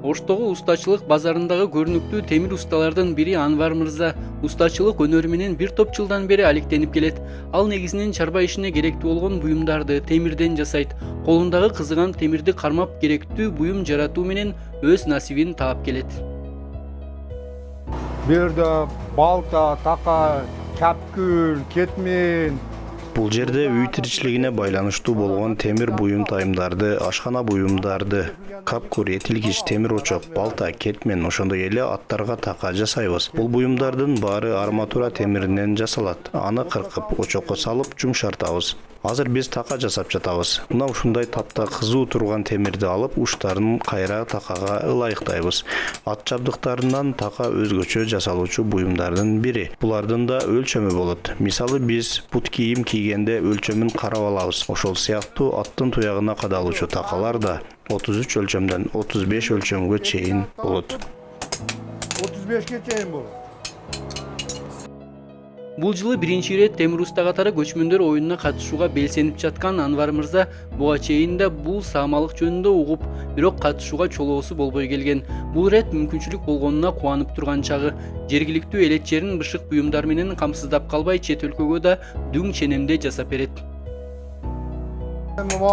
Оштогу устачылык базарындагы көрүнүктүү темир усталардын бири Анвар Мырза. Устачылык өнөрү менен бир топ жылдан бери алектенип келет. Ал негизинен чарба ишине керектүү болгон буюмдарды темирден жасайт. Колундагы кызыган темирди кармап керектүү буюм жаратуу менен өз насибин таап келет. Берде балта, така, капкүл, кетмен. Бул жерде үй тиричилигине байланыштуу болгон темир буюм тайымдарды, ашкана буюмдарды, капкур, этилгич, темир очок, балта, кетмен, ошондой эле аттарга така жасайбыз. Бул буюмдардын баары арматура темиринен жасалат. Аны кыркып, очокко салып жумшартабыз. Азыр биз така жасап жатабыз. Мына ушундай тапта кызуу турган темирди алып, уштарын кайра такага ылайыктайбыз. Ат жабдыктарынан така өзгөчө жасалуучу буюмдардын бири. Булардын да өлчөмү болот. Мисалы биз бут кийим кийгенде өлчөмүн карап алабыз. Ошол сыяктуу аттын туягына кадалуучу такалар да 33 өлчөмдөн 35 өлчөмгө чейин болот. 35ке чейин болот. Бул жылы биринчи ирет темир уста катары көчмөндөр оюнуна катышууга белсенип жаткан Анвар Мырза буга чейин да бул саамалык жөнүндө угуп, бирок катышууга чолоосу болбой келген. Бул ирет мүмкүнчүлүк болгонуна кубанып турган чагы. Жергиликтүү элетчерин бышык буюмдар менен камсыздап калбай, чет өлкөгө да дүң ченемде жасап берет. Бул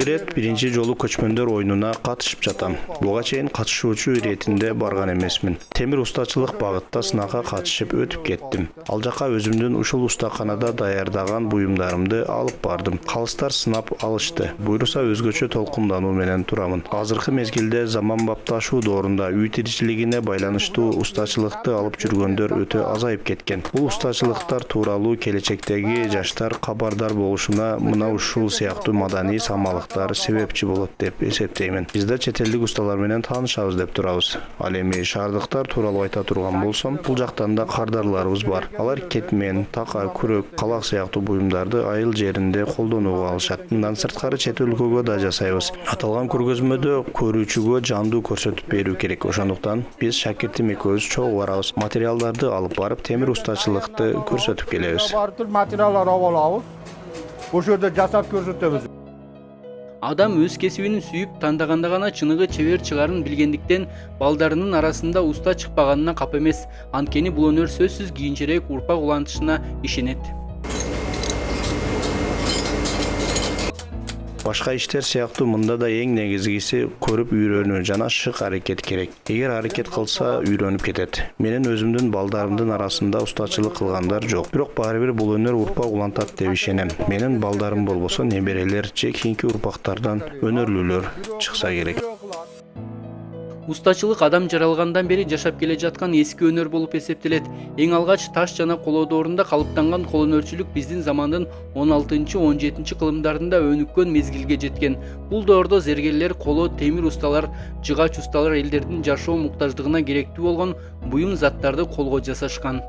ирет биринчи жолу көчмөндөр оюнуна катышып жатам. Буга чейин катышуучу иретинде барган эмесмин. Темир устачылык багытта сынакка катышып өтүп кеттим. Ал жака өзүмдүн ушул устаканада даярдаган буюмдарымды алып бардым. Калыстар сынап алышты. Буйруса өзгөчө толкундануу менен турамын. Азыркы мезгилде заманбапташуу доорунда үй тиричилигине байланыштуу устачылыкты алып жүргөндөр өтө азайып кеткен. Бул устачылыктар тууралуу келечектеги жаштар кабардар болушуна мына ушул сыяктуу маданий саамалыктар себепчи болот деп эсептеймин. Бизде чет элдик усталар менен таанышабыз деп турабыз. Ал эми шаардыктар тууралуу айта турган болсом, бул жактан да кардарларыбыз бар. Алар кетмен, така, күрөк, калак сыяктуу буюмдарды айыл жеринде колдонууга алышат. Мындан сырткары чет өлкөгө да жасайбыз. Аталган көргөзмөдө көрүүчүгө жандуу көрсөтүп берүү керек. Ошондуктан биз шакиртим экөөбүз чогуу барабыз. Материалдарды алып барып, темир устачылыкты көрсөтүп келебиз. Материалдар алып алабыз. Ошол жерде жасап көрсөтөбүз. Адам өз кесибин сүйүп тандаганда гана чыныгы чебер чыгарын билгендиктен балдарынын арасында уста чыкпаганына кап эмес. Анткени бул өнөр сөзсүз кийинчерээк урпак улантышына ишенет. Башка иштер сыяктуу мында да эң негизгиси көрүп үйрөнүү жана шык аракет керек. Эгер аракет кылса үйрөнүп кетет. Менин өзүмдүн балдарымдын арасында устачылык кылгандар жок. Бирок баары бир бул өнөр урпак улантат деп ишенем. Менин балдарым болбосо неберелер же кийинки урпактардан өнөрлүүлөр чыкса керек. Устачылык адам жаралгандан бери жашап келе жаткан эски өнөр болуп эсептелет. Эң алгач таш жана коло доорунда калыптанган кол өнөрчүлүк биздин замандын 16-17 кылымдарында өнүккөн мезгилге жеткен. Бул доордо зергерлер, коло, темир усталар, жыгач усталар элдердин жашоо муктаждыгына керектүү болгон буюм заттарды колго жасашкан.